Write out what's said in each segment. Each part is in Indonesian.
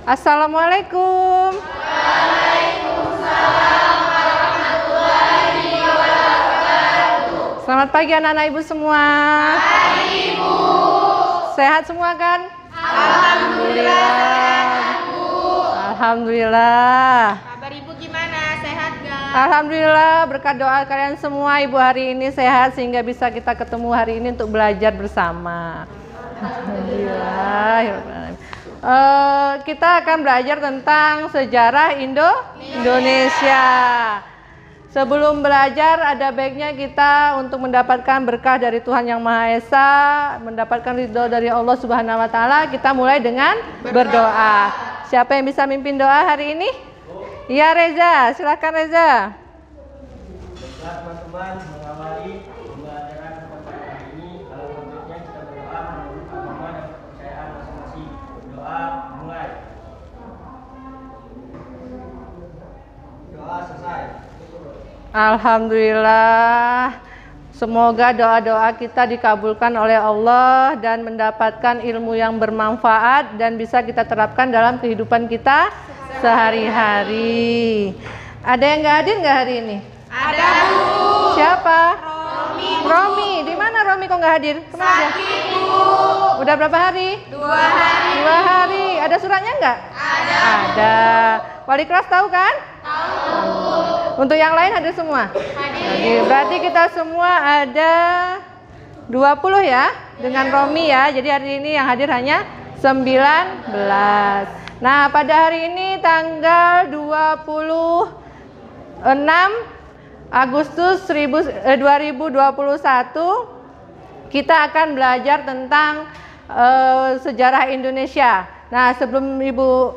Assalamualaikum. Selamat pagi anak-anak ibu semua. Pagi, Ibu. Sehat semua kan? Alhamdulillah. Alhamdulillah. Kabar ibu gimana? Sehat gak? Alhamdulillah, berkat doa kalian semua ibu hari ini sehat sehingga bisa kita ketemu hari ini untuk belajar bersama. Alhamdulillah. Kita akan belajar tentang sejarah Indonesia. Sebelum belajar ada baiknya kita untuk mendapatkan berkah dari Tuhan Yang Maha Esa, mendapatkan ridho dari Allah Subhanahu wa taala, kita mulai dengan berdoa. Siapa yang bisa mimpin doa hari ini? Iya Reza, silakan Reza. Teman-teman mengawali pembelajaran kesempatan hari ini. Kalau selanjutnya kita berdoa menurut agama dan kepercayaan masing-masing. Doa mulai. Doa selesai. Alhamdulillah. Semoga doa-doa kita dikabulkan oleh Allah dan mendapatkan ilmu yang bermanfaat dan bisa kita terapkan dalam kehidupan kita sehari-hari. Ada yang nggak hadir nggak hari ini? Ada Bu. Siapa? Romi. Romi. Di mana Romi kok nggak hadir? Kemana dia? Sakit Bu. Udah berapa hari? 2 hari. 2 hari. Ada suratnya nggak? Ada. Wali kelas tahu kan? Tahu. Untuk yang lain hadir semua? Hadir. Berarti kita semua ada 20 ya dengan Romi ya. Jadi hari ini yang hadir hanya 19. Nah, pada hari ini tanggal 26 Agustus 2021 kita akan belajar tentang sejarah Indonesia. Nah, sebelum Ibu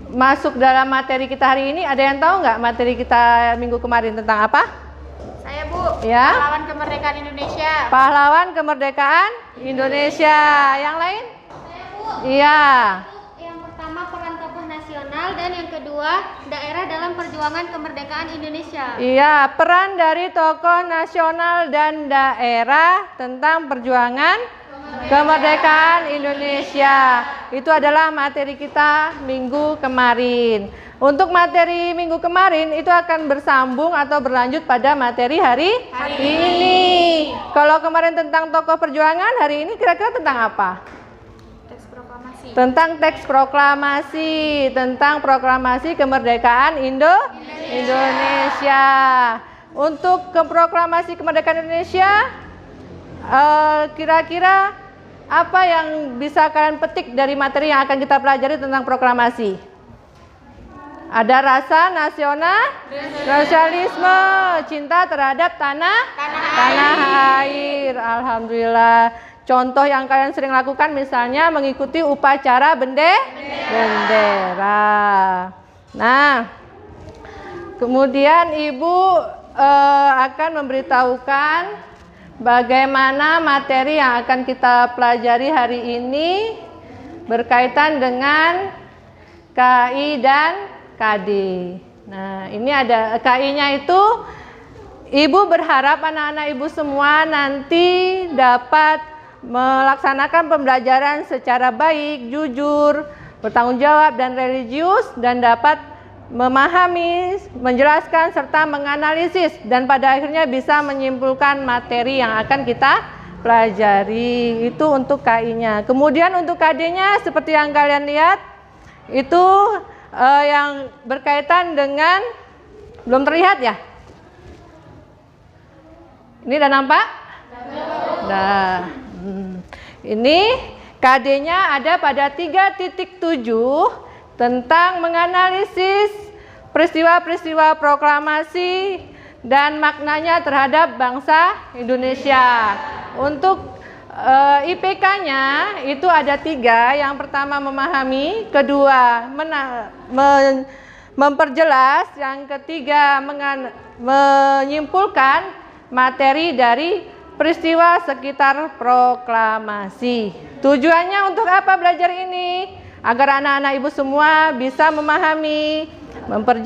masuk dalam materi kita hari ini, ada yang tahu nggak materi kita minggu kemarin tentang apa? Saya Bu. Ya. Pahlawan kemerdekaan Indonesia. Pahlawan kemerdekaan Indonesia. Yang lain? Saya Bu. Iya. Yang pertama peran tokoh nasional dan yang kedua daerah dalam perjuangan kemerdekaan Indonesia. Iya, peran dari tokoh nasional dan daerah tentang perjuangan kemerdekaan Indonesia. Itu adalah materi kita minggu kemarin. Untuk materi minggu kemarin itu akan bersambung atau berlanjut pada materi hari ini. Kalau kemarin tentang tokoh perjuangan, hari ini kira-kira tentang apa? Teks proklamasi. Tentang teks proklamasi, tentang proklamasi kemerdekaan Indonesia. Untuk ke proklamasi kemerdekaan Indonesia, kira-kira apa yang bisa kalian petik dari materi yang akan kita pelajari tentang proklamasi? Ada rasa nasionalisme, cinta terhadap tanah air. Alhamdulillah. Contoh yang kalian sering lakukan misalnya mengikuti upacara bendera. Nah, kemudian Ibu akan memberitahukan bagaimana materi yang akan kita pelajari hari ini berkaitan dengan KI dan KD. Nah, ini ada KI-nya itu, Ibu berharap anak-anak Ibu semua nanti dapat melaksanakan pembelajaran secara baik, jujur, bertanggung jawab dan religius dan dapat memahami, menjelaskan, serta menganalisis dan pada akhirnya bisa menyimpulkan materi yang akan kita pelajari. Itu untuk KI-nya. Kemudian untuk KD-nya seperti yang kalian lihat, itu yang berkaitan dengan, belum terlihat ya? Ini udah nampak? Nah, ini KD-nya ada pada 3.7 tentang menganalisis peristiwa-peristiwa proklamasi dan maknanya terhadap bangsa Indonesia. Untuk IPK-nya itu ada 3. Yang pertama memahami, kedua memperjelas, yang ketiga menyimpulkan materi dari peristiwa sekitar proklamasi. Tujuannya untuk apa belajar ini? Agar anak-anak Ibu semua bisa memahami,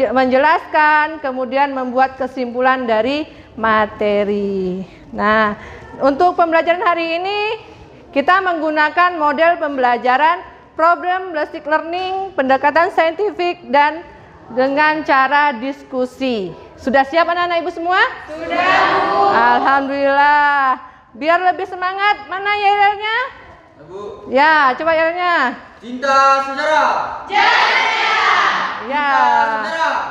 menjelaskan, kemudian membuat kesimpulan dari materi. Nah, untuk pembelajaran hari ini kita menggunakan model pembelajaran problem basic learning, pendekatan saintifik, dan dengan cara diskusi. Sudah siap anak-anak ibu semua? Sudah, Bu. Alhamdulillah. Biar lebih semangat, mana yel-yelnya? Bu. Ya, coba yelnya. Cinta sejarah. Ya. Sejarah.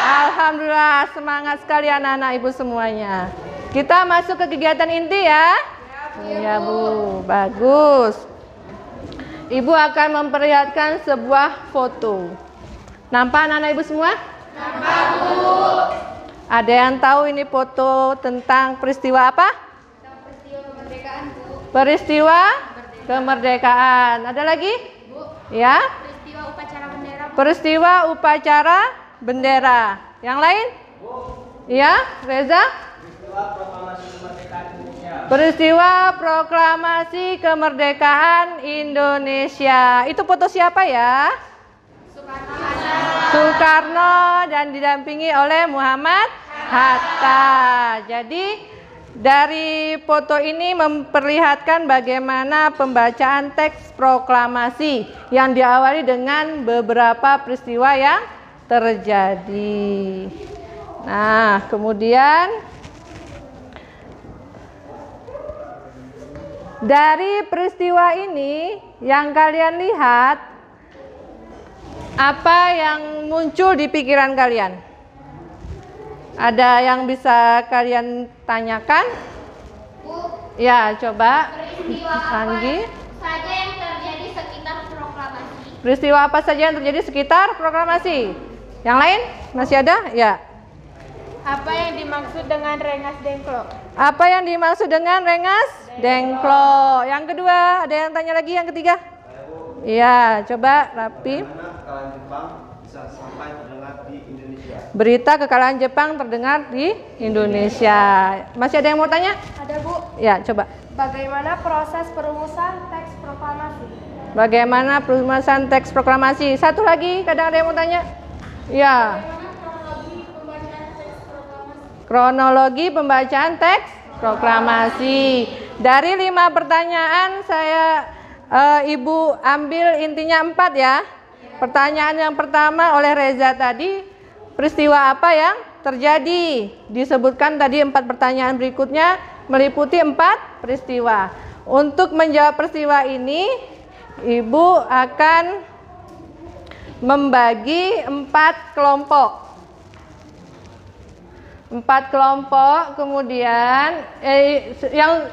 Alhamdulillah, semangat sekali anak-anak ibu semuanya. Kita masuk ke kegiatan inti ya. Iya Bu, bagus. Ibu akan memperlihatkan sebuah foto. Nampak anak-anak ibu semua? Nampak Bu. Ada yang tahu ini foto tentang peristiwa apa? Peristiwa kemerdekaan, Bu. Peristiwa kemerdekaan. Ada lagi? Bu. Ya. Peristiwa upacara bendera. Peristiwa upacara bendera. Yang lain? Ya, Reza? Peristiwa proklamasi kemerdekaan Indonesia. Peristiwa proklamasi kemerdekaan Indonesia. Itu foto siapa ya? Soekarno dan didampingi oleh Muhammad Hatta. Jadi dari foto ini memperlihatkan bagaimana pembacaan teks proklamasi yang diawali dengan beberapa peristiwa yang terjadi. Nah, kemudian dari peristiwa ini yang kalian lihat, apa yang muncul di pikiran kalian? Ada yang bisa kalian tanyakan? Bu, Ya, coba. peristiwa apa Anggi. saja yang terjadi sekitar proklamasi? Peristiwa apa saja yang terjadi sekitar proklamasi? Yang lain? Masih ada? Ya. Apa yang dimaksud dengan Rengas Dengklok? Apa yang dimaksud dengan Rengas Dengklok? Yang kedua, ada yang tanya lagi yang ketiga? Iya, coba rapi. Bagaimana kekalahan Jepang bisa sampai terdengar di Indonesia? Berita kekalahan Jepang terdengar di Indonesia. Masih ada yang mau tanya? Ada, Bu. Ya, coba. Bagaimana proses perumusan teks proklamasi? Bagaimana perumusan teks proklamasi? Satu lagi, kadang ada yang mau tanya? Ya. Kronologi pembacaan teks proklamasi. Dari 5 pertanyaan Ibu ambil intinya 4 ya. Pertanyaan yang pertama oleh Reza tadi, peristiwa apa yang terjadi? Disebutkan tadi 4 pertanyaan berikutnya meliputi 4 peristiwa. Untuk menjawab peristiwa ini, Ibu akan membagi 4 kelompok. 4 kelompok, kemudian yang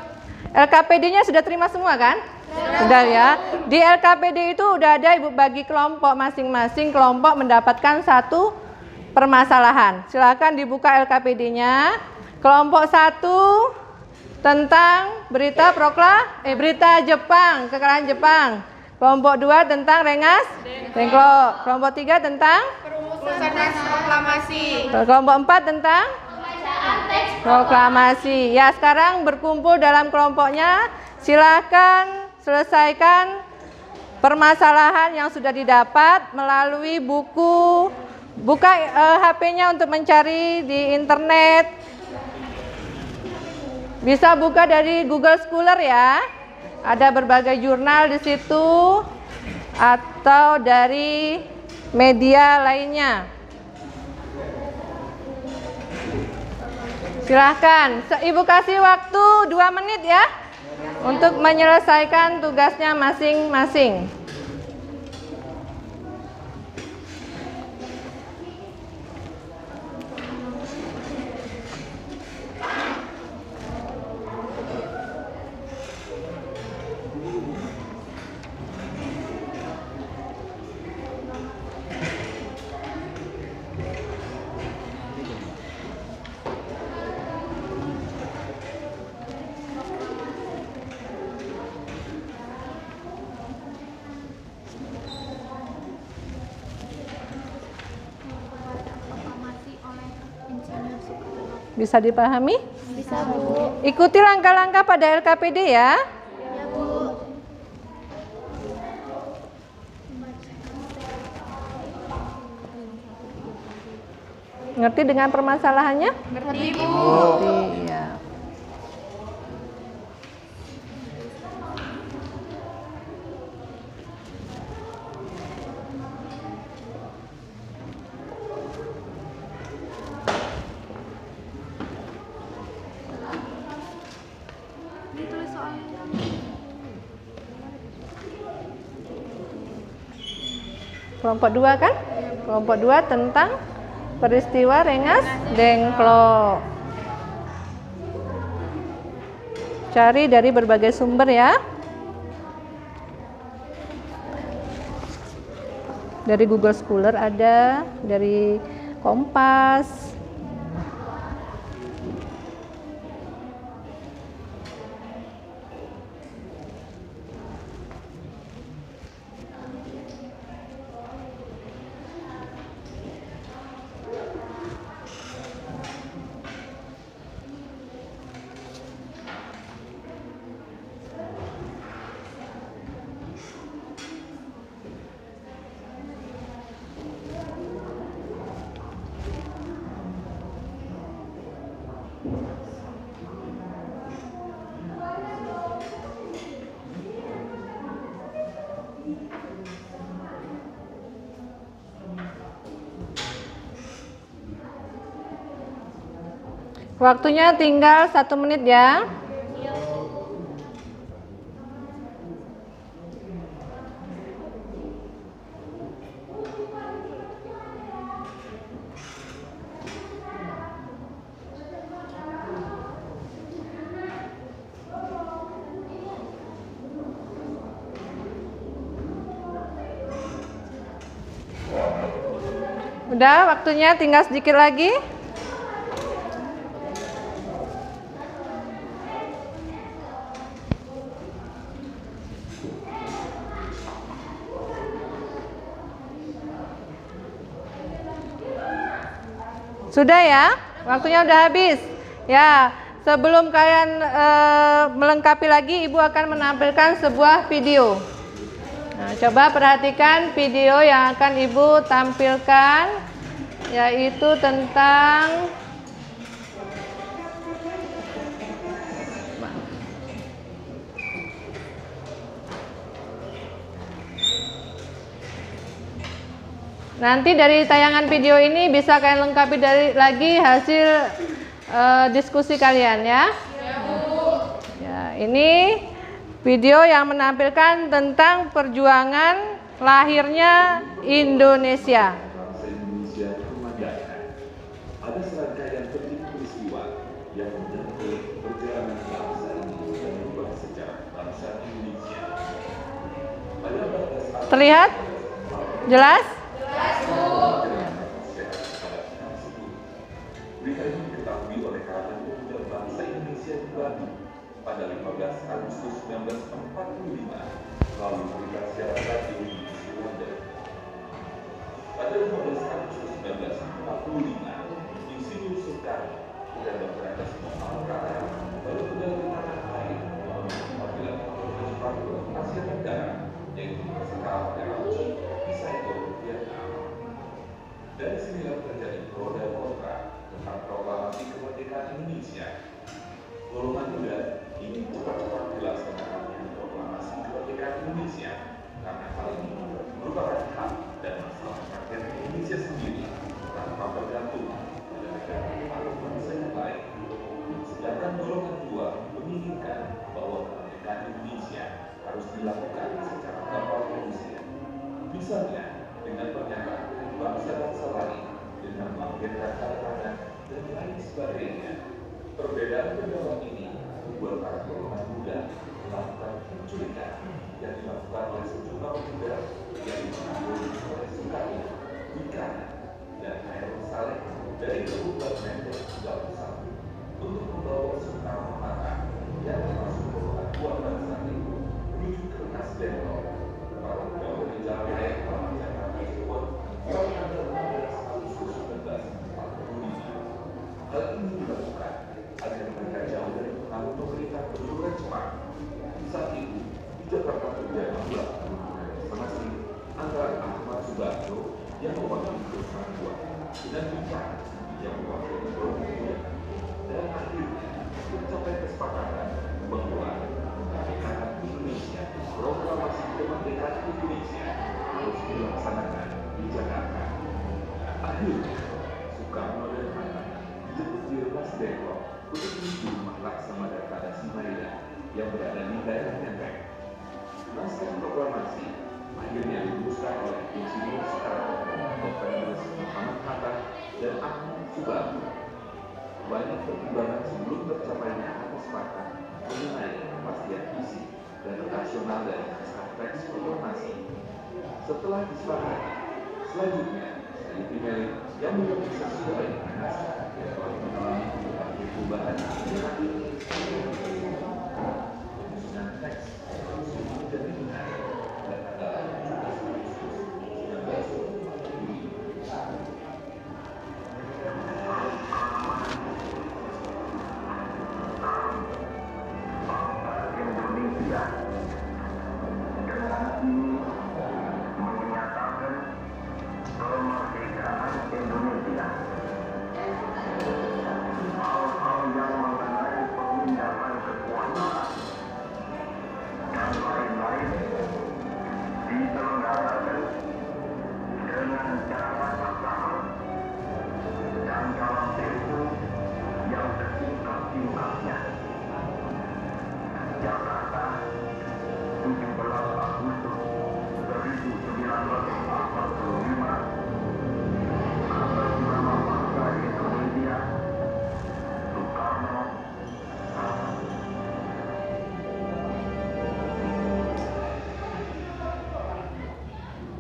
LKPD-nya sudah terima semua kan? Sudah ya. Di LKPD itu udah ada Ibu bagi kelompok, masing-masing kelompok mendapatkan 1 permasalahan. Silakan dibuka LKPD-nya. Kelompok 1 tentang berita Jepang, kekalahan Jepang. Kelompok 2 tentang Rengas Dengklok. Kelompok 3 tentang Perumusan teks proklamasi. kelompok 4 tentang Pembacaan teks proklamasi. Ya, sekarang berkumpul dalam kelompoknya. Silakan selesaikan permasalahan yang sudah didapat melalui buku. Buka HP-nya untuk mencari di internet. Bisa buka dari Google Scholar ya. Ada berbagai jurnal di situ atau dari media lainnya. Silahkan, Ibu kasih waktu 2 menit ya untuk menyelesaikan tugasnya masing-masing. Bisa dipahami? Bisa, Bu. Ikuti langkah-langkah pada LKPD ya. Ya, Bu. Ngerti dengan permasalahannya? Ngerti, Bu. Ngerti, ya. Kelompok 2 kan? Kelompok 2 tentang peristiwa Rengas Dengklok. Cari dari berbagai sumber ya. Dari Google Scholar ada, dari Kompas. Waktunya tinggal 1 menit ya. Udah, waktunya tinggal sedikit lagi. Sudah ya, waktunya udah habis. Ya, sebelum kalian melengkapi lagi, Ibu akan menampilkan sebuah video. Nah, coba perhatikan video yang akan Ibu tampilkan, yaitu tentang nanti dari tayangan video ini bisa kalian lengkapi lagi hasil diskusi kalian ya. Ya, ini video yang menampilkan tentang perjuangan lahirnya Indonesia. Bangsa Indonesia kemandirian. Ada serangkaian penting peristiwa yang menyangkut perjalanan bangsa ini dan mengubah sejarah bangsa Indonesia. Pada batas Terlihat? Jelas? Berita ini diketahui oleh kalangan pemuda bangsa Indonesia di Bali pada 15 Agustus 1945 melalui berita siaran radio di London. Pada 15 Agustus 1945, Insinyur Soekarno dan Dr. Andes Mohaimin baru kembali ke tanah air melalui panggilan ke Jepang Asia Tenggara, yaitu sekarang Karachi di Saigon, Vietnam. Dari sinilah terjadi pro dan kontra tentang proklamasi kemerdekaan Indonesia. Golongan muda ingin cepat-cepat jelas tentang proklamasi kemerdekaan Indonesia karena hal ini merupakan hak dan masalah rakyat Indonesia sendiri tanpa bergantung pada negara atau bangsa yang lain. Sedangkan golongan kedua menginginkan bahwa kemerdekaan Indonesia harus dilakukan secara tanpa kondusif. Misalnya dengan pernyataan bangsa-bangsa lain dengan melampirkan tanda-tanda dan lain sebagainya. Perbedaan pendapat ini membuat para golongan muda melakukan penculikan yang dilakukan oleh sejumlah pemuda yang dipengaruhi oleh Soekarno, Wikarta, dan Hairul Saleh dari Kabupaten Menteng 31 untuk membawa Soekarno-Hatta yang termasuk golongan dua bangsa itu menuju ke Rengas Dengklok. Para pegawai di Jalan Raya Keramat Jakarta tersebut pada tanggal 16 Agustus 1945. Hal ini dilakukan agar mereka jauh dari pengaruh pemerintah berjuang Jepang. Saat itu, di Jakarta terjadi demonstrasi antara Ahmad Subarjo yang mewakili golongan dua dan Wikarta yang mewakili golongan tiga. Dan akhirnya mencapai kesepakatan bahwa kemerdekaan Indonesia, proklamasi kemerdekaan Indonesia harus dilaksanakan di Jakarta. Akhirnya, Soekarno dan Hatta dijemput di Rengas Dengklok untuk menuju rumah Laksamana Tadasi Maeda yang berada di daerah Menteng. Naskah proklamasi akhirnya dirumuskan oleh Insinyur dan Ahmad Subarjo. Banyak pertimbangan sebelum tercapainya kata sepakat mengenai kepastian isi dan rasional dari naskah teks proklamasi. Setelah disepakati, selanjutnya Sayuti Melik yang belum sesuai dengan naskah yang telah mengalami berbagai perubahan penyusunan teks dan benar dan tanggal 17 Indonesia dengan ini menyatakan kemerdekaan Indonesia. Hal-hal yang mengenai pemindahan kekuasaan dan lain-lain diselenggarakan dengan cara bersama dan dalam tempo yang sesingkat-singkatnya. Jakarta, 17 Agustus 1945. Atas nama bangsa Indonesia, Soekarno, Hatta.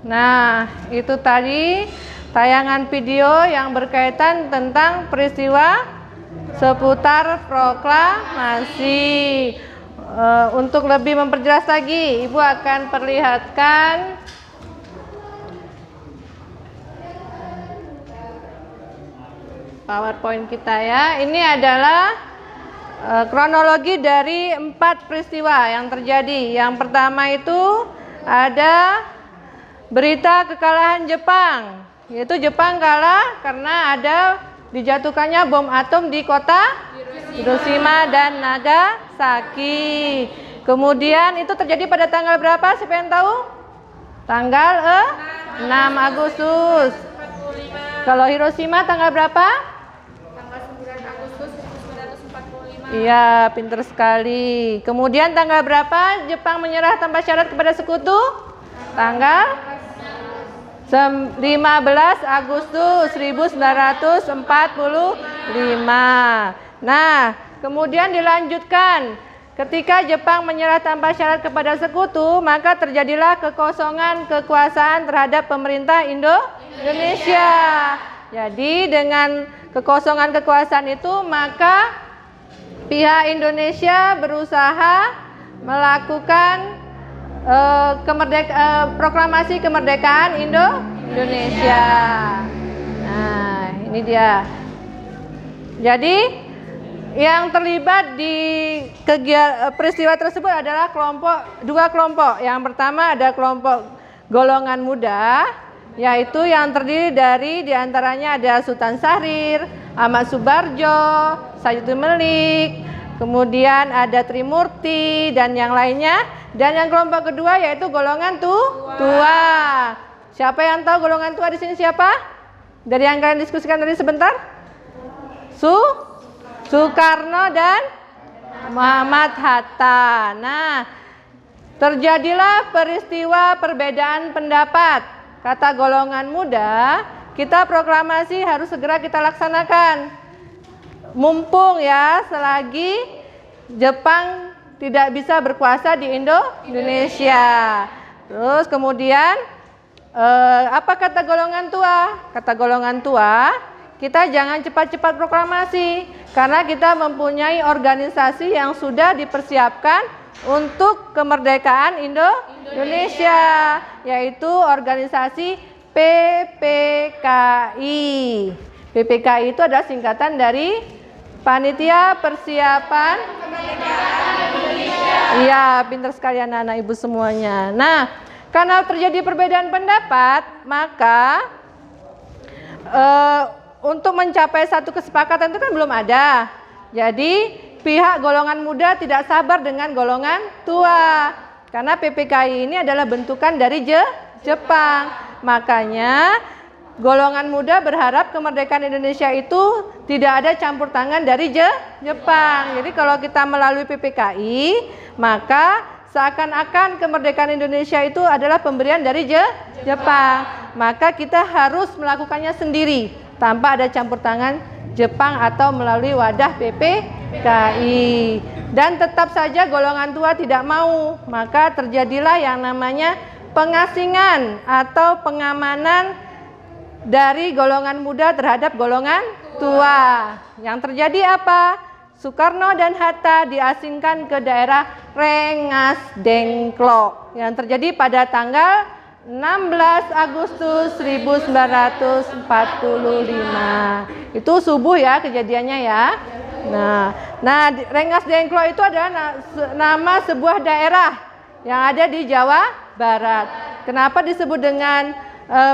Nah, itu tadi tayangan video yang berkaitan tentang peristiwa seputar proklamasi. Untuk lebih memperjelas lagi, Ibu akan perlihatkan PowerPoint kita ya. Ini adalah kronologi dari 4 peristiwa yang terjadi. Yang pertama itu ada berita kekalahan Jepang, yaitu Jepang kalah karena ada dijatuhkannya bom atom di kota Hiroshima dan Nagasaki. Kemudian itu terjadi pada tanggal berapa? Siapa yang tahu? Tanggal 6 Agustus. Kalau Hiroshima tanggal berapa? Tanggal 9 Agustus 1945. Iya, pinter sekali. Kemudian tanggal berapa Jepang menyerah tanpa syarat kepada sekutu? Tanggal 15 Agustus 1945. Nah, kemudian dilanjutkan. Ketika Jepang menyerah tanpa syarat kepada sekutu, maka terjadilah kekosongan kekuasaan terhadap pemerintah Indonesia. Jadi dengan kekosongan kekuasaan itu, maka pihak Indonesia berusaha melakukan proklamasi kemerdekaan Indonesia. Nah, ini dia. Jadi yang terlibat di peristiwa tersebut adalah dua kelompok. Yang pertama ada kelompok golongan muda, yaitu yang terdiri dari diantaranya ada Sultan Syahrir, Ahmad Subarjo, Sayuti Melik, kemudian ada Trimurti dan yang lainnya. Dan yang kelompok kedua yaitu golongan tua. Siapa yang tahu golongan tua di sini siapa? Dari yang kalian diskusikan tadi sebentar? Soekarno dan Muhammad Hatta. Nah, terjadilah peristiwa perbedaan pendapat. Kata golongan muda, kita proklamasi harus segera kita laksanakan. Mumpung ya, selagi Jepang tidak bisa berkuasa di Indonesia. Terus kemudian apa kata golongan tua? Kata golongan tua, kita jangan cepat-cepat proklamasi karena kita mempunyai organisasi yang sudah dipersiapkan untuk kemerdekaan Indonesia, yaitu organisasi PPKI. PPKI itu adalah singkatan dari Panitia Persiapan Kemerdekaan Indonesia. Iya, pintar sekali anak-anak ibu semuanya. Nah, karena terjadi perbedaan pendapat, maka untuk mencapai satu kesepakatan itu kan belum ada. Jadi pihak golongan muda tidak sabar dengan golongan tua. Karena PPKI ini adalah bentukan dari Jepang. Makanya golongan muda berharap kemerdekaan Indonesia itu tidak ada campur tangan dari Jepang. Jadi kalau kita melalui PPKI, maka seakan-akan kemerdekaan Indonesia itu adalah pemberian dari Jepang. Maka kita harus melakukannya sendiri. tanpa ada campur tangan Jepang atau melalui wadah PPKI. Dan tetap saja golongan tua tidak mau, maka terjadilah yang namanya pengasingan atau pengamanan dari golongan muda terhadap golongan tua. Yang terjadi apa? Soekarno dan Hatta diasingkan ke daerah Rengas Dengklok yang terjadi pada tanggal 16 Agustus 1945. Itu subuh ya kejadiannya ya. Nah, Rengas Dengklok itu adalah nama sebuah daerah yang ada di Jawa Barat. Kenapa disebut dengan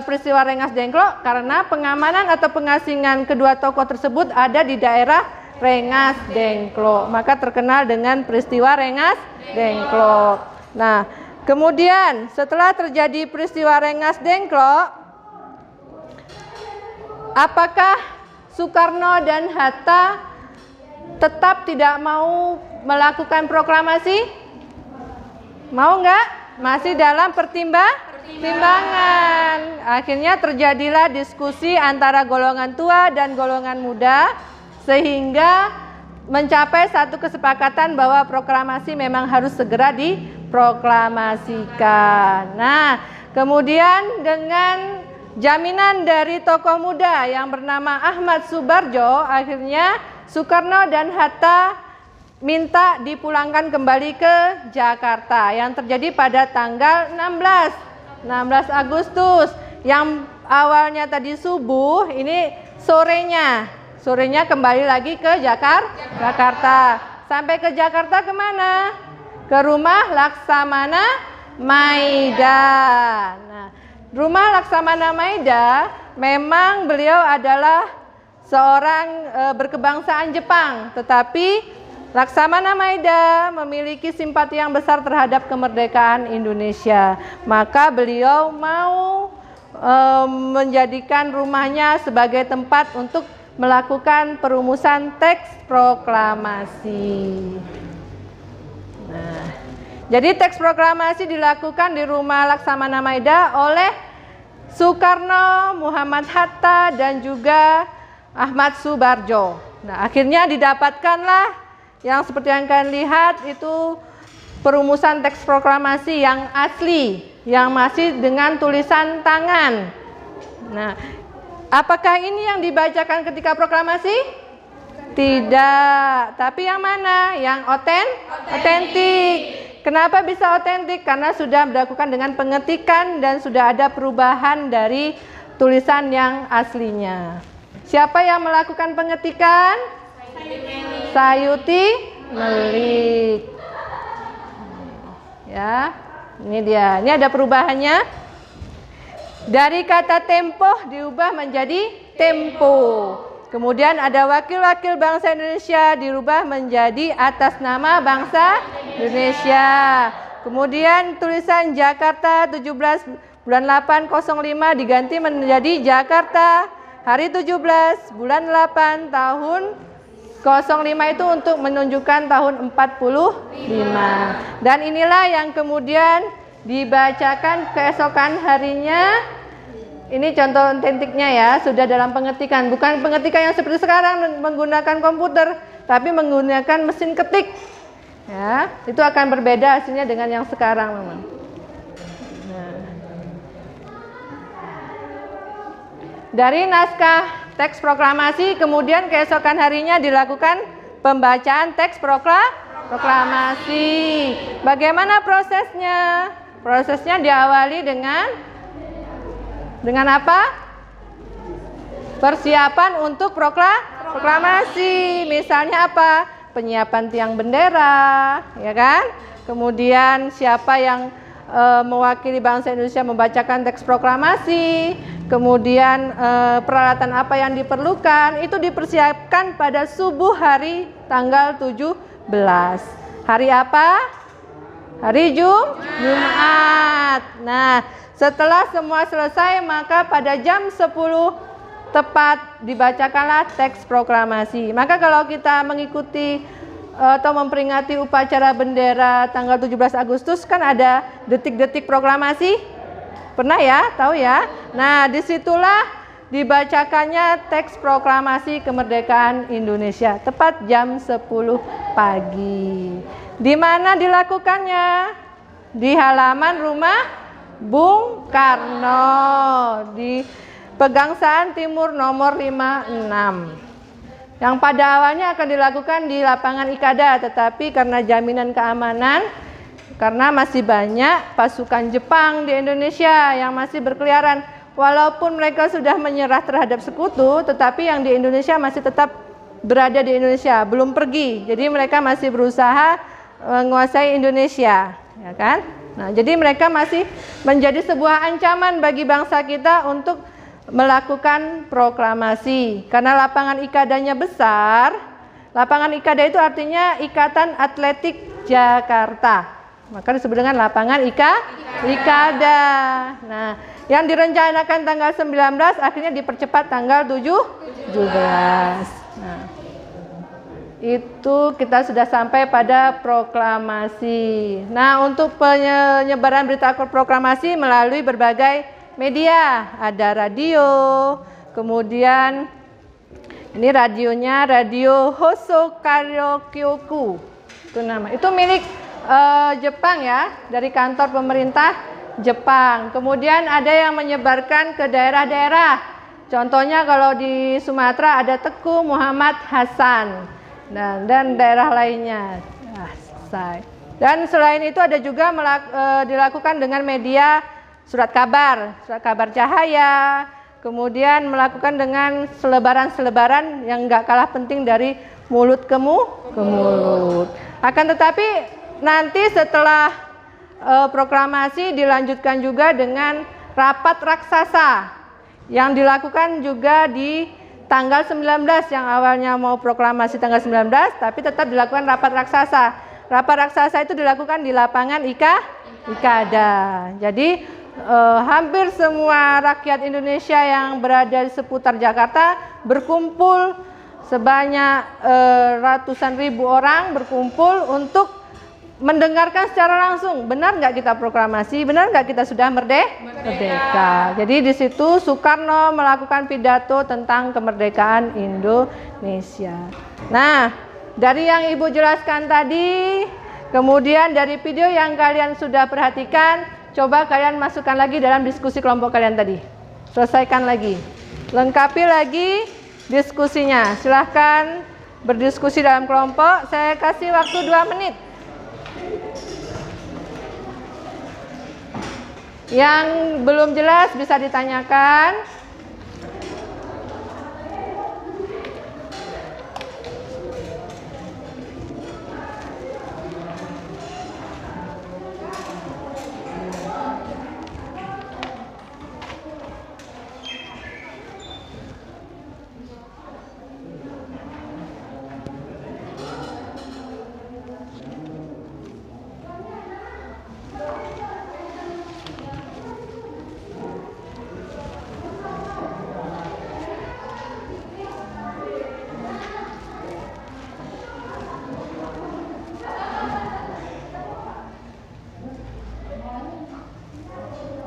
peristiwa Rengas Dengklok? Karena pengamanan atau pengasingan kedua tokoh tersebut ada di daerah Rengas Dengklok. Maka terkenal dengan peristiwa Rengas Dengklok. Nah, kemudian setelah terjadi peristiwa Rengas Dengklok, apakah Soekarno dan Hatta tetap tidak mau melakukan proklamasi? Mau nggak? Masih dalam pertimbangan. Akhirnya terjadilah diskusi antara golongan tua dan golongan muda sehingga mencapai satu kesepakatan bahwa proklamasi memang harus segera diproklamasikan. Nah, kemudian dengan jaminan dari tokoh muda yang bernama Ahmad Subarjo, akhirnya Soekarno dan Hatta minta dipulangkan kembali ke Jakarta yang terjadi pada tanggal 16 Agustus. Yang awalnya tadi subuh, ini sorenya kembali lagi ke Jakarta. Sampai ke Jakarta kemana? Ke rumah Laksamana Maida. Nah, rumah Laksamana Maida memang beliau adalah seorang berkebangsaan Jepang, tetapi Laksamana Maida memiliki simpati yang besar terhadap kemerdekaan Indonesia. Maka beliau mau menjadikan rumahnya sebagai tempat untuk melakukan perumusan teks proklamasi. Nah, jadi teks proklamasi dilakukan di rumah Laksamana Maida oleh Soekarno, Muhammad Hatta, dan juga Ahmad Subarjo. Nah, akhirnya didapatkanlah yang seperti yang kalian lihat itu perumusan teks proklamasi yang asli, yang masih dengan tulisan tangan. Nah, apakah ini yang dibacakan ketika proklamasi? Tidak, tapi yang mana? Yang otentik. Kenapa bisa otentik? Karena sudah dilakukan dengan pengetikan dan sudah ada perubahan dari tulisan yang aslinya. Siapa yang melakukan pengetikan? Sayuti Melik. Ya, ini dia. Ini ada perubahannya. Dari kata tempo diubah menjadi tempo. Kemudian ada wakil-wakil bangsa Indonesia dirubah menjadi atas nama bangsa Indonesia. Kemudian tulisan Jakarta 17 bulan 8 05 diganti menjadi Jakarta hari 17 bulan 8 tahun 05 itu untuk menunjukkan tahun 45. Dan inilah yang kemudian dibacakan keesokan harinya. Ini contoh otentiknya ya, sudah dalam pengetikan. Bukan pengetikan yang seperti sekarang menggunakan komputer, tapi menggunakan mesin ketik. Ya, itu akan berbeda hasilnya dengan yang sekarang memang. Nah. Dari naskah teks proklamasi, kemudian keesokan harinya dilakukan pembacaan teks proklamasi. Bagaimana prosesnya? Prosesnya diawali dengan apa? Persiapan untuk proklamasi. Misalnya apa? Penyiapan tiang bendera, ya kan? Kemudian siapa yang mewakili bangsa Indonesia membacakan teks proklamasi. Kemudian peralatan apa yang diperlukan itu dipersiapkan pada subuh hari tanggal 17. Hari apa? Hari Jumat. Nah, setelah semua selesai maka pada jam 10 tepat dibacakanlah teks proklamasi. Maka kalau kita mengikuti atau memperingati upacara bendera tanggal 17 Agustus kan ada detik-detik proklamasi. Pernah ya? Tahu ya? Nah, disitulah dibacakannya teks proklamasi kemerdekaan Indonesia tepat jam 10 pagi. Di mana dilakukannya? Di halaman rumah Bung Karno di Pegangsaan Timur nomor 56. Yang pada awalnya akan dilakukan di lapangan Ikada, tetapi karena jaminan keamanan, karena masih banyak pasukan Jepang di Indonesia yang masih berkeliaran, walaupun mereka sudah menyerah terhadap sekutu, tetapi yang di Indonesia masih tetap berada di Indonesia, belum pergi. Jadi mereka masih berusaha menguasai Indonesia, ya kan? Nah, jadi mereka masih menjadi sebuah ancaman bagi bangsa kita untuk melakukan proklamasi. Karena lapangan Ikadanya besar, lapangan Ikada itu artinya Ikatan Atletik Jakarta. Maka disebut dengan lapangan Ikada. Nah, yang direncanakan tanggal 19 akhirnya dipercepat tanggal 17. Nah, itu kita sudah sampai pada proklamasi. Nah, untuk penyebaran berita proklamasi melalui berbagai media, ada radio, kemudian ini radionya Radio Hosokaryokyoku. Itu nama. Itu milik Jepang ya, dari kantor pemerintah Jepang. Kemudian ada yang menyebarkan ke daerah-daerah. Contohnya kalau di Sumatera ada Teku Muhammad Hasan dan daerah lainnya. Dan selain itu ada juga dilakukan dengan media surat kabar cahaya. Kemudian melakukan dengan selebaran-selebaran yang nggak kalah penting dari mulut ke mulut. Akan tetapi nanti setelah proklamasi dilanjutkan juga dengan rapat raksasa yang dilakukan juga di tanggal 19, yang awalnya mau proklamasi tanggal 19 tapi tetap dilakukan rapat raksasa. Rapat raksasa itu dilakukan di lapangan Ikada. Jadi hampir semua rakyat Indonesia yang berada di seputar Jakarta berkumpul, sebanyak ratusan ribu orang berkumpul untuk mendengarkan secara langsung, benar nggak kita proklamasi, benar nggak kita sudah merdeka. Jadi di situ Soekarno melakukan pidato tentang kemerdekaan Indonesia. Nah, dari yang Ibu jelaskan tadi, kemudian dari video yang kalian sudah perhatikan, coba kalian masukkan lagi dalam diskusi kelompok kalian tadi. Selesaikan lagi, lengkapi lagi diskusinya. Silahkan berdiskusi dalam kelompok. Saya kasih waktu 2 menit. Yang belum jelas bisa ditanyakan.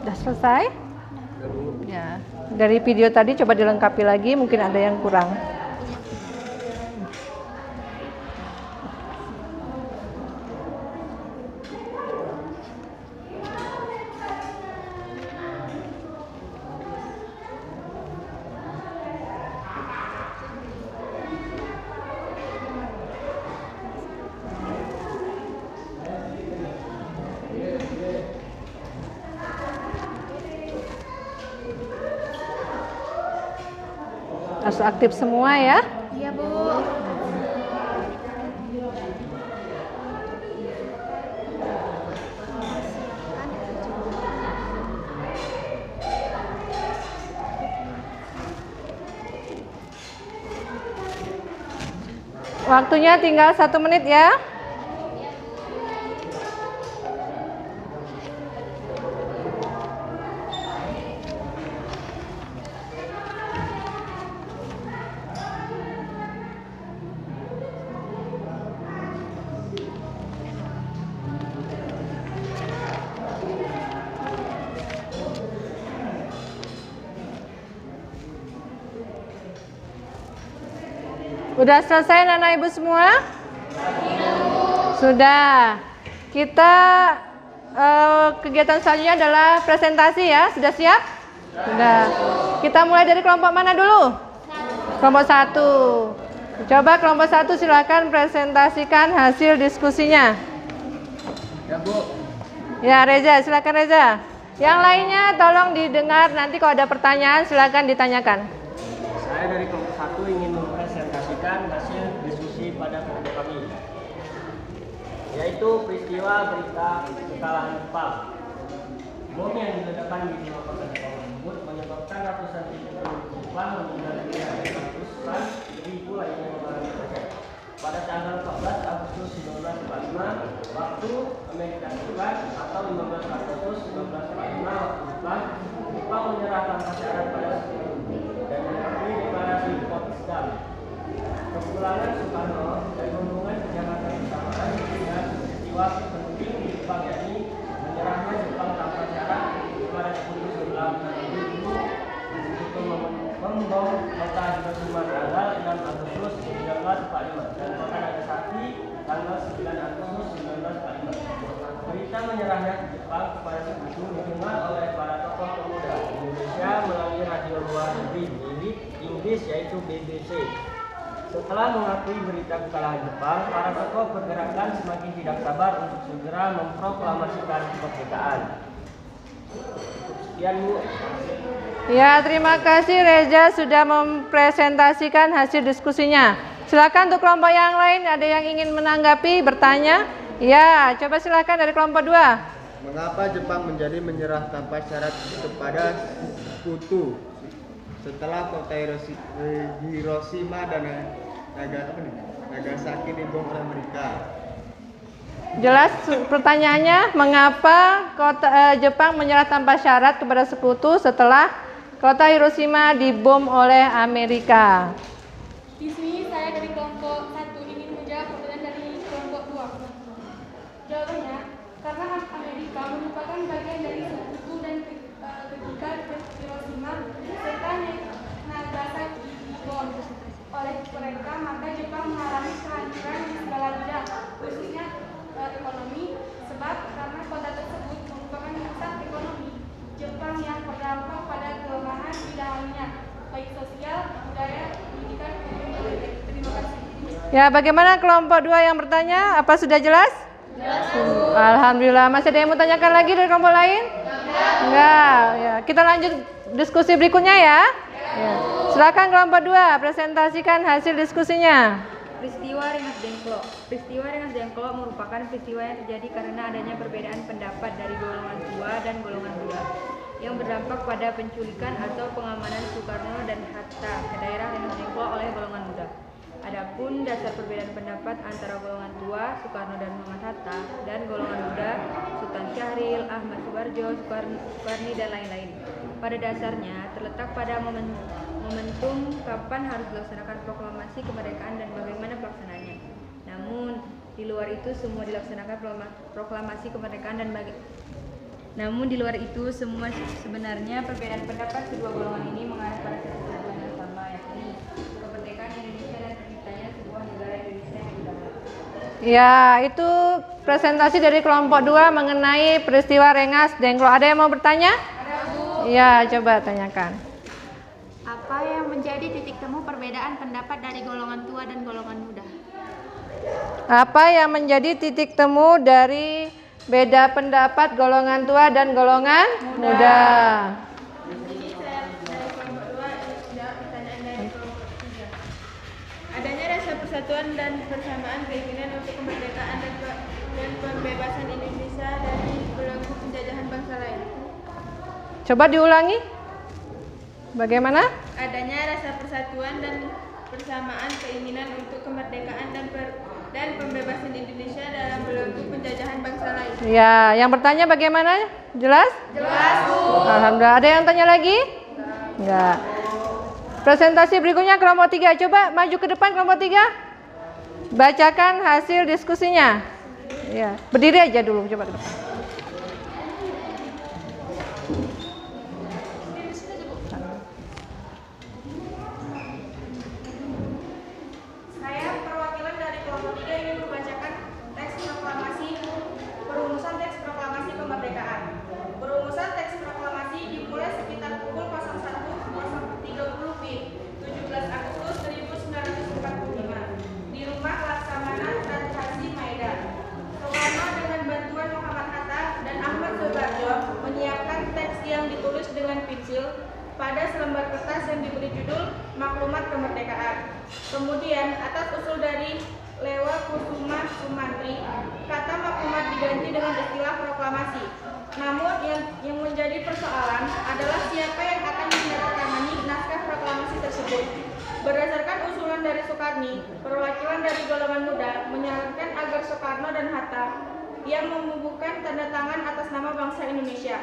Sudah selesai? Ya. Dari video tadi coba dilengkapi lagi, mungkin ada yang kurang. Harus aktif semua ya. Iya, Bu. Waktunya tinggal 1 menit ya. Udah selesai anak ibu semua? Sudah. Kita kegiatan selanjutnya adalah presentasi ya. Sudah siap? Sudah. Kita mulai dari kelompok mana dulu? Kelompok 1. Coba kelompok 1 silakan presentasikan hasil diskusinya. Ya Bu. Ya Reza, silakan Reza. Yang lainnya tolong didengar, nanti kalau ada pertanyaan silakan ditanyakan. Saya dari kelompok 1 ingin mempresentasikan hasil diskusi pada kelompok kami, yaitu peristiwa berita kekalahan Jepang. Bom yang diledakkan di lima kota Jepang tersebut menyebabkan ratusan ribu Jepang meninggal dunia dan ratusan ribu lainnya mengalami cacat. Pada tanggal 14 Agustus 1945 waktu Amerika Serikat atau 15 Agustus 1945 waktu Jepang menyerah tanpa syarat pada sekutu dan mengakui deklarasi Potsdam. Kepulangan Soekarno dan hubungan Jakarta bersamaan dengan peristiwa penting di Jepang, yakni menyerahnya Jepang tanpa syarat kepada sekutu sebelah untuk membom kota Hiroshima tanggal 6 Agustus 1945 dan kota Nagasaki tanggal 9 Agustus 1945. Berita menyerahnya ke Jepang kepada sekutu didengar oleh para tokoh pemuda Indonesia melalui radio luar negeri milik Inggris yaitu BBC. Setelah mengakui berita kekalahan Jepang, para tokoh pergerakan semakin tidak sabar untuk segera memproklamasikan kemerdekaan. Sekian Bu. Ya, terima kasih Reza sudah mempresentasikan hasil diskusinya. Silakan untuk kelompok yang lain, ada yang ingin menanggapi, bertanya? Ya, coba silakan dari kelompok 2. Mengapa Jepang menjadi menyerah tanpa syarat kepada sekutu setelah kota Hiroshima dan Nagasaki dibom oleh Amerika? Jelas pertanyaannya, mengapa Jepang menyerah tanpa syarat kepada sekutu setelah kota Hiroshima dibom oleh Amerika? Di sini saya dari kelompok 1 ingin menjawab pertanyaan dari kelompok 2. Jawabannya, karena Amerika merupakan bagian dari sekutu dan ketika Hiroshima serta Nagasaki dibom oleh mereka, maka Jepang mengalami kehancuran di segala bidang, khususnya ekonomi, sebab karena kota tersebut merupakan pusat ekonomi Jepang yang berdampak pada kelemahan bidang lainnya, baik sosial, budaya, pendidikan, ekonomi. Terima kasih. Ya, bagaimana kelompok 2 yang bertanya? Apa sudah jelas? Jelas. Alhamdulillah. Masih ada yang mau tanyakan lagi dari kelompok lain? Enggak. Ya, kita lanjut diskusi berikutnya ya. Ya. Silakan kelompok 2 presentasikan hasil diskusinya. Peristiwa Rengas Dengklok. Peristiwa Rengas Dengklok merupakan peristiwa yang terjadi karena adanya perbedaan pendapat dari golongan tua dan golongan muda yang berdampak pada penculikan atau pengamanan Soekarno dan Hatta ke daerah Rengas Dengklok oleh golongan muda. Adapun dasar perbedaan pendapat antara golongan tua Soekarno dan Muhammad Hatta dan golongan muda Sultan Syahrir, Ahmad Subarjo, Soekarni dan lain-lain, pada dasarnya terletak pada momentum kapan harus dilaksanakan proklamasi kemerdekaan dan bagaimana pelaksanaannya. Namun di luar itu semua sebenarnya perbedaan pendapat kedua golongan ini mengarah pada satu tujuan yang sama, yakni kemerdekaan Indonesia dan terciptanya sebuah negara Indonesia yang berdaulat. Ya, itu presentasi dari kelompok 2 mengenai peristiwa Rengas Dengklok. Ada yang mau bertanya? Ada, Bu. Ya, coba tanyakan. Apa yang menjadi titik temu perbedaan pendapat dari golongan tua dan golongan muda? Apa yang menjadi titik temu dari beda pendapat golongan tua dan golongan muda? Ini saya dari kelompok 2 jawab pertanyaan dari kelompok 3. Adanya rasa persatuan dan persamaan keinginan untuk kemerdekaan dan pembebasan Indonesia dari belenggu penjajahan bangsa lain. Coba diulangi. Bagaimana? Adanya rasa persatuan dan persamaan keinginan untuk kemerdekaan dan pembebasan Indonesia dalam belenggu penjajahan bangsa lain. Ya, yang bertanya bagaimana? Jelas? Jelas, Bu. Alhamdulillah. Ada yang tanya lagi? Enggak. Presentasi berikutnya kelompok 3. Coba maju ke depan kelompok 3. Bacakan hasil diskusinya. Ya, berdiri aja dulu, coba ke depan. Kemudian, atas usul dari Lewa Kusuma Sumantri, kata maklumat diganti dengan istilah proklamasi. Namun, yang menjadi persoalan adalah siapa yang akan menandatangani naskah proklamasi tersebut. Berdasarkan usulan dari Soekarni, perwakilan dari golongan muda menyarankan agar Soekarno dan Hatta yang membubuhkan tanda tangan atas nama bangsa Indonesia.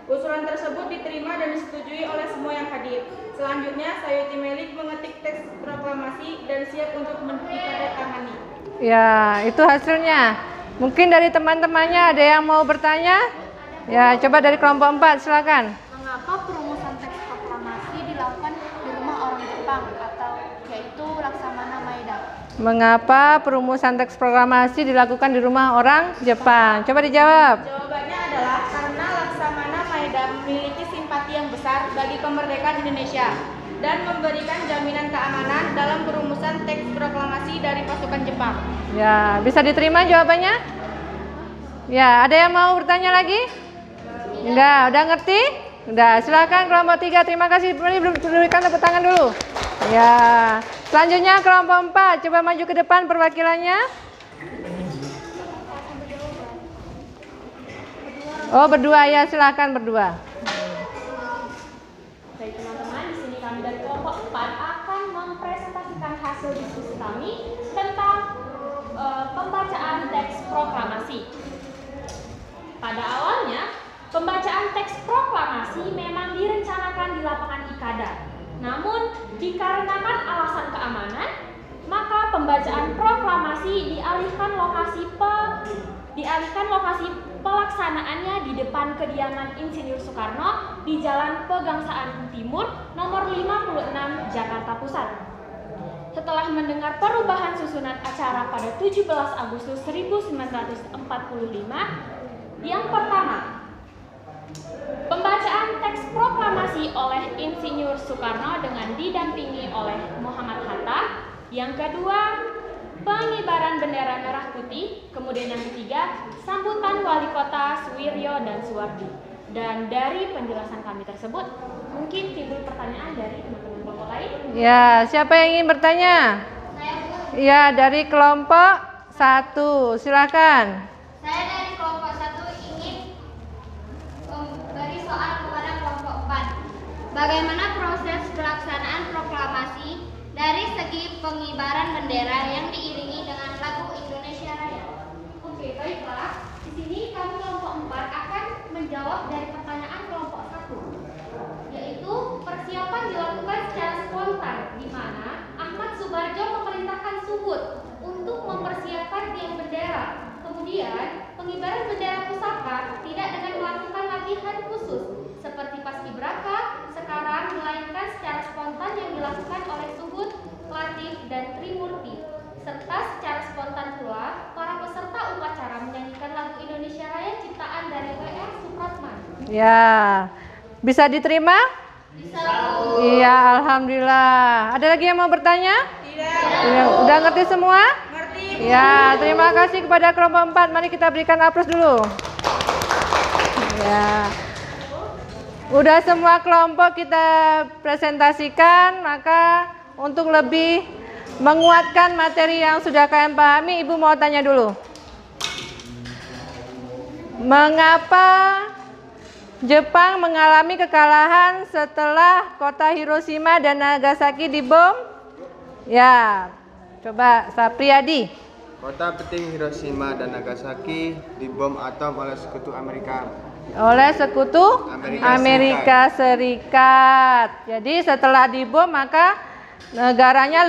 Usulan tersebut diterima dan disetujui oleh semua yang hadir. Selanjutnya, Sayuti Melik mengetik teks proklamasi dan siap untuk ditandatangani. Ya, itu hasilnya. Mungkin dari teman-temannya ada yang mau bertanya? Ya, coba dari kelompok 4, silakan. Mengapa perumusan teks proklamasi dilakukan di rumah orang Jepang atau yaitu Laksamana Maeda? Mengapa perumusan teks proklamasi dilakukan di rumah orang Jepang? Coba dijawab. Jawabannya adalah karena Laksamana Maeda memiliki simpati yang besar bagi kemerdekaan Indonesia dan memberikan jaminan keamanan dalam perumusan teks proklamasi dari pasukan Jepang. Ya, bisa diterima jawabannya? Ya, ada yang mau bertanya lagi? Enggak, udah ngerti? Udah, silakan kelompok 3. Terima kasih. Berikan tepuk tangan dulu. Ya, selanjutnya kelompok 4. Coba maju ke depan perwakilannya. Oh, berdua ya, silakan berdua. Baik teman-teman, di sini kami dari kelompok 4 akan mempresentasikan hasil diskusi kami tentang pembacaan teks proklamasi. Pada awalnya, pembacaan teks proklamasi memang direncanakan di lapangan Ikada. Namun, dikarenakan alasan keamanan, maka pembacaan proklamasi dialihkan lokasi pelaksanaannya di depan kediaman Insinyur Soekarno di Jalan Pegangsaan Timur nomor 56 Jakarta Pusat. Setelah mendengar perubahan susunan acara pada 17 Agustus 1945, yang pertama, pembacaan teks proklamasi oleh Insinyur Soekarno dengan didampingi oleh Muhammad Hatta. Yang kedua, pengibaran bendera merah putih. Kemudian yang ketiga, sambutan wali kota Suwiryo dan Suwardi. Dan dari penjelasan kami tersebut, mungkin timbul pertanyaan dari teman-teman kelompok lain. Ya, siapa yang ingin bertanya? Ya, dari kelompok 1, silakan. Saya dari kelompok 1 ingin memberi soal kepada kelompok 4. Bagaimana proses pelaksanaan proklamasi dari segi pengibaran bendera yang diiringi dengan lagu Indonesia Raya? Oke, baiklah. Di sini kami kelompok 4 akan menjawab dari pertanyaan kelompok 1, yaitu persiapan dilakukan secara spontan, di mana Ahmad Subarjo memerintahkan Suhud untuk mempersiapkan tiang bendera. Kemudian, pengibaran bendera pusaka tidak dengan melakukan latihan khusus seperti paskibraka sekarang, melainkan secara spontan yang dilakukan oleh Suhud, Latif, dan Trimurti. Serta secara spontan pula, para peserta upacara menyanyikan lagu Indonesia Raya ciptaan dari W.R. Supratman. Ya, bisa diterima? Bisa. Iya, alhamdulillah. Ada lagi yang mau bertanya? Tidak. Udah ngerti semua? Ngerti. Ya, terima kasih kepada kelompok 4. Mari kita berikan aplaus dulu. Ya. Udah semua kelompok kita presentasikan, maka untuk lebih menguatkan materi yang sudah kalian pahami, Ibu mau tanya dulu. Mengapa Jepang mengalami kekalahan setelah kota Hiroshima dan Nagasaki dibom? Ya, coba Sapriyadi. Kota penting Hiroshima dan Nagasaki dibom atom oleh sekutu Amerika. Oleh sekutu Amerika Serikat. Jadi setelah dibom maka negaranya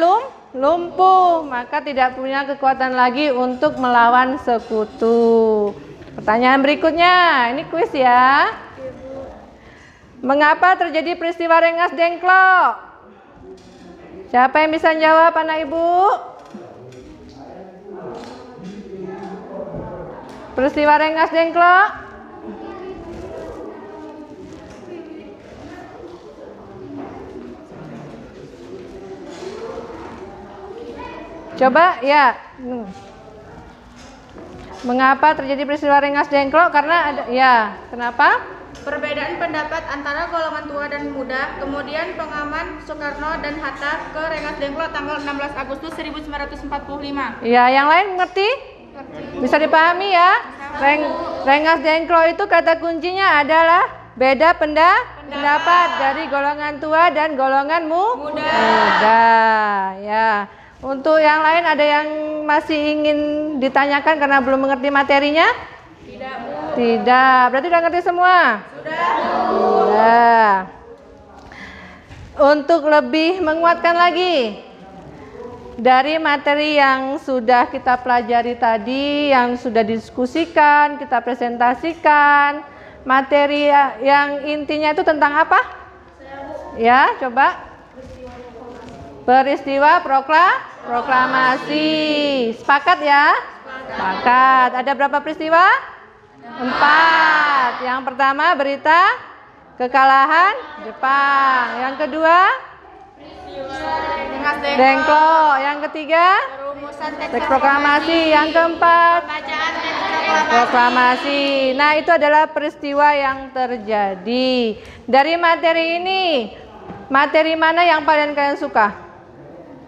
lumpuh, maka tidak punya kekuatan lagi untuk melawan sekutu. Pertanyaan berikutnya, ini kuis ya. Mengapa terjadi peristiwa Rengas Dengklok? Siapa yang bisa jawab, anak ibu? Peristiwa Rengas Dengklok? Coba ya. Mengapa terjadi peristiwa Rengas Dengklok? Karena ada, ya, kenapa? perbedaan pendapat antara golongan tua dan muda, kemudian pengaman Soekarno dan Hatta ke Rengas Dengklok tanggal 16 Agustus 1945. Ya, yang lain mengerti? Bisa dipahami ya? Rengas Dengklok itu kata kuncinya adalah beda pendapat dari golongan tua dan golongan muda. Ya. Untuk yang lain ada yang masih ingin ditanyakan karena belum mengerti materinya? Tidak, Bu. Tidak. Berarti udah ngerti semua? Sudah, Bu. Sudah. Untuk lebih menguatkan lagi dari materi yang sudah kita pelajari tadi, yang sudah didiskusikan, kita presentasikan, materi yang intinya itu tentang apa? Ya, coba. Peristiwa proklamasi. Sepakat ya? Sepakat. Ada berapa peristiwa? 4. Yang pertama berita kekalahan Jepang. Yang kedua Dengklok. Yang ketiga teks proklamasi. Yang keempat proklamasi. Nah, itu adalah peristiwa yang terjadi. Dari materi ini, materi mana yang kalian suka?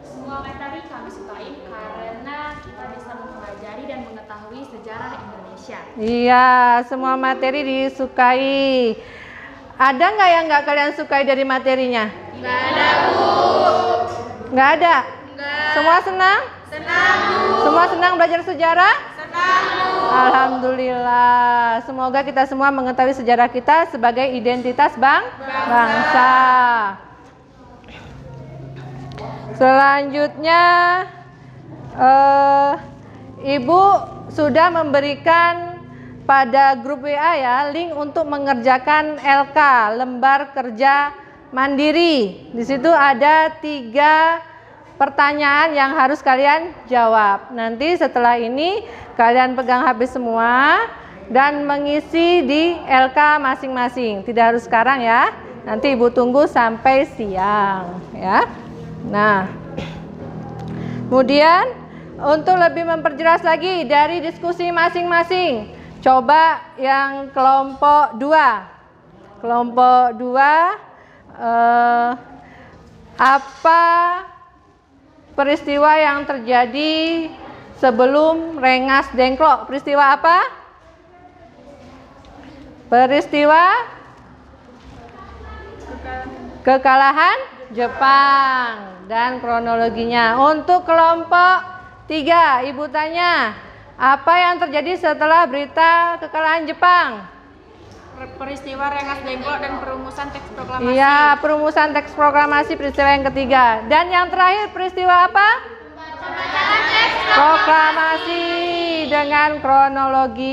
Semua materi kami sukai karena kita bisa mempelajari dan mengetahui sejarah Indonesia. Iya, semua materi disukai. Ada nggak yang nggak kalian sukai dari materinya? Nggak ada, Bu. Nggak ada? Nggak. Semua senang? Senang, Bu. Semua senang belajar sejarah? Senang, Bu. Alhamdulillah. Semoga kita semua mengetahui sejarah kita sebagai identitas bangsa. Selanjutnya, Ibu sudah memberikan pada grup WA ya link untuk mengerjakan LK, lembar kerja mandiri. Di situ ada 3 pertanyaan yang harus kalian jawab. Nanti setelah ini kalian pegang HP semua dan mengisi di LK masing-masing. Tidak harus sekarang ya. Nanti Ibu tunggu sampai siang ya. Nah, kemudian untuk lebih memperjelas lagi dari diskusi masing-masing, coba yang kelompok 2. Kelompok 2, apa peristiwa yang terjadi sebelum Rengas Dengklok? Peristiwa apa? Peristiwa kekalahan Jepang dan kronologinya. Untuk kelompok 3, Ibu tanya, apa yang terjadi setelah berita kekalahan Jepang? Peristiwa Rengas Dengklok dan perumusan teks proklamasi. Iya, perumusan teks proklamasi peristiwa yang ketiga. Dan yang terakhir peristiwa apa? Proklamasi dengan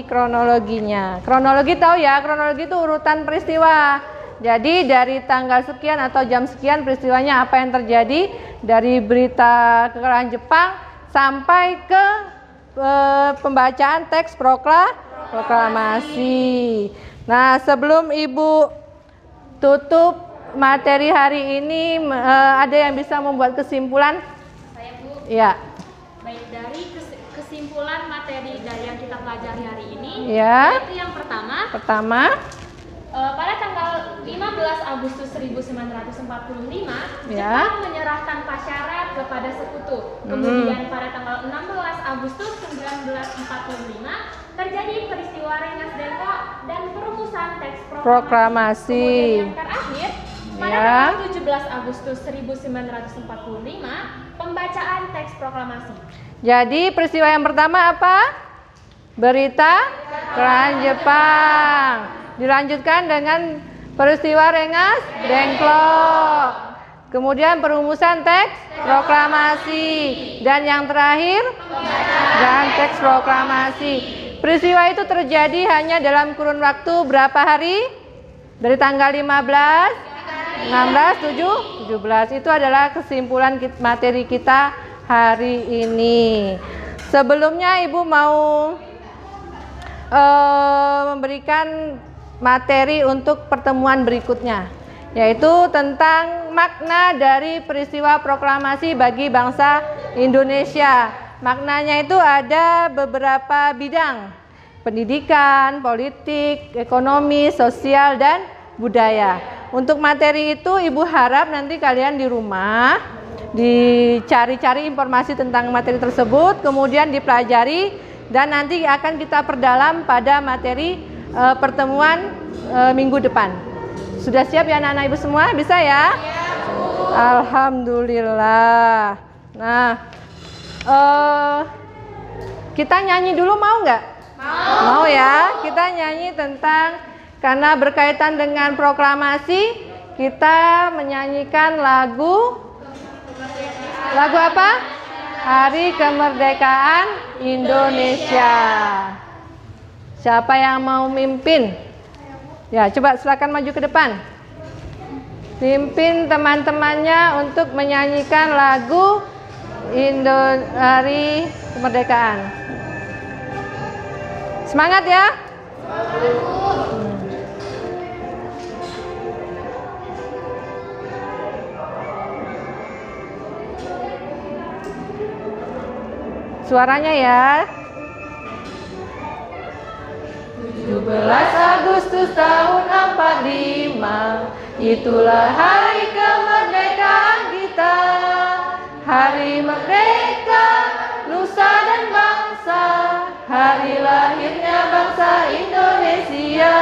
kronologinya. Kronologi tahu ya, kronologi itu urutan peristiwa. Jadi dari tanggal sekian atau jam sekian peristiwanya apa yang terjadi dari berita kekalahan Jepang sampai ke pembacaan teks proklamasi. Nah, sebelum Ibu tutup materi hari ini, ada yang bisa membuat kesimpulan? Saya, Bu. Ya. Baik, dari kesimpulan materi dari yang kita pelajari hari ini, Ya. yaitu yang pertama, Pada tanggal 15 Agustus 1945, Ya. Jepang menyerahkan Pasyarat kepada sekutu. Kemudian pada tanggal 16 Agustus 1945 terjadi peristiwa Rengas Dengklok dan perumusan teks proklamasi. Kemudian yang terakhir, pada Ya. tanggal 17 Agustus 1945 pembacaan teks proklamasi. Jadi peristiwa yang pertama apa? Berita kekalahan Jepang. Dilanjutkan dengan peristiwa Rengas Dengklok. Kemudian perumusan teks proklamasi. Dan yang terakhir dan teks proklamasi. Peristiwa itu terjadi hanya dalam kurun waktu berapa hari? Dari tanggal 15, 16, 17. Itu adalah kesimpulan materi kita hari ini. Sebelumnya Ibu mau memberikan materi untuk pertemuan berikutnya, yaitu tentang makna dari peristiwa proklamasi bagi bangsa Indonesia. Maknanya itu ada beberapa bidang. pendidikan, politik, ekonomi, sosial, dan budaya. Untuk materi itu Ibu harap nanti kalian di rumah dicari-cari informasi tentang materi tersebut, kemudian dipelajari, dan nanti akan kita perdalam pada materi pertemuan minggu depan. Sudah siap ya anak-anak Ibu semua? Bisa ya? Alhamdulillah. Nah, kita nyanyi dulu mau nggak? Mau ya? Kita nyanyi tentang, karena berkaitan dengan proklamasi, kita menyanyikan lagu apa? Hari Kemerdekaan Indonesia. Siapa yang mau mimpin? Ya, coba silakan maju ke depan. Pimpin teman-temannya untuk menyanyikan lagu Hari Kemerdekaan. Semangat ya. Suaranya ya. 17 Agustus tahun 45, itulah hari kemerdekaan kita. Hari merdeka, nusa dan bangsa, hari lahirnya bangsa Indonesia.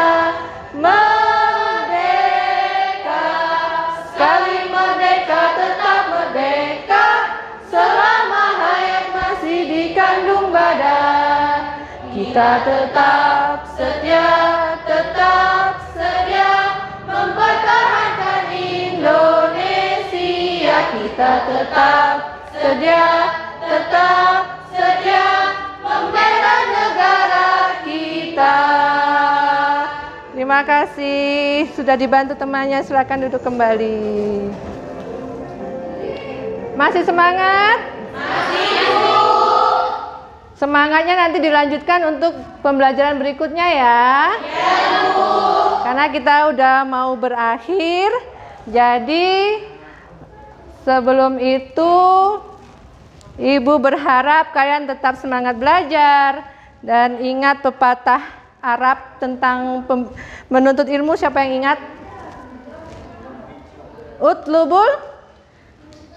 Merdeka, sekali merdeka tetap merdeka, selama hayat masih dikandung badan. Kita tetap sedia mempertahankan Indonesia. Kita tetap sedia membela negara kita. Terima kasih sudah dibantu temannya, silakan duduk kembali. Masih semangat? Masih, Bu. Semangatnya nanti dilanjutkan untuk pembelajaran berikutnya ya. Ya, Bu. Karena kita udah mau berakhir. Jadi sebelum itu Ibu berharap kalian tetap semangat belajar dan ingat pepatah Arab tentang menuntut ilmu. Siapa yang ingat? Utlubul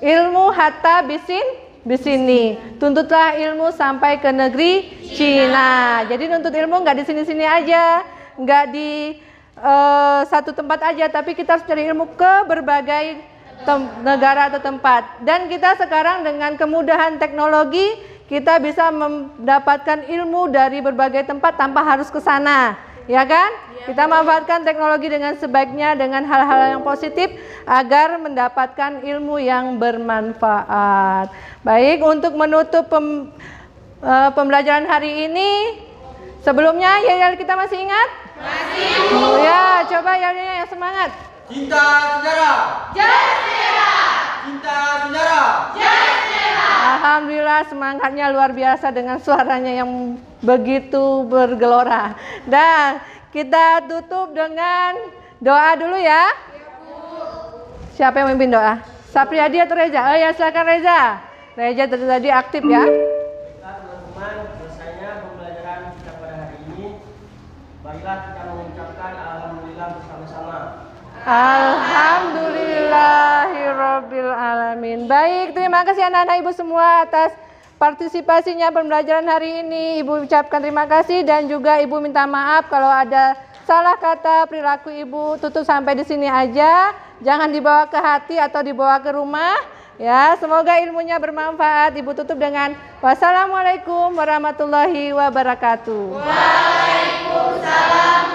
ilmu hatta bisini, tuntutlah ilmu sampai ke negeri Cina. Jadi nuntut ilmu nggak di sini-sini aja, nggak di satu tempat aja, tapi kita harus cari ilmu ke berbagai negara atau tempat. Dan kita sekarang dengan kemudahan teknologi, kita bisa mendapatkan ilmu dari berbagai tempat tanpa harus ke sana, ya kan? Kita manfaatkan teknologi dengan sebaiknya, dengan hal-hal yang positif agar mendapatkan ilmu yang bermanfaat. Baik, untuk menutup pembelajaran hari ini, sebelumnya yel-yel kita masih ingat? Masih. Ya, coba yel-yelnya yang semangat. Cinta sejarah. Jaya sejarah. Cinta sejarah. Jaya sejarah. Alhamdulillah semangatnya luar biasa dengan suaranya yang begitu bergelora. Dan kita tutup dengan doa dulu ya. Siapa yang memimpin doa? Sapriyadi atau Reza? Oh ya, silakan Reza. Reza tadi aktif ya. Baiklah teman-teman, selesainya pembelajaran kita pada hari ini. Baiklah kita mengucapkan alhamdulillah bersama-sama. Alhamdulillahirabbil alamin. Baik, terima kasih anak-anak Ibu semua atas partisipasinya pembelajaran hari ini. Ibu ucapkan terima kasih dan juga Ibu minta maaf kalau ada salah kata perilaku Ibu. Tutup sampai di sini aja. Jangan dibawa ke hati atau dibawa ke rumah. Ya, semoga ilmunya bermanfaat. Ibu tutup dengan wassalamualaikum warahmatullahi wabarakatuh. Waalaikumsalam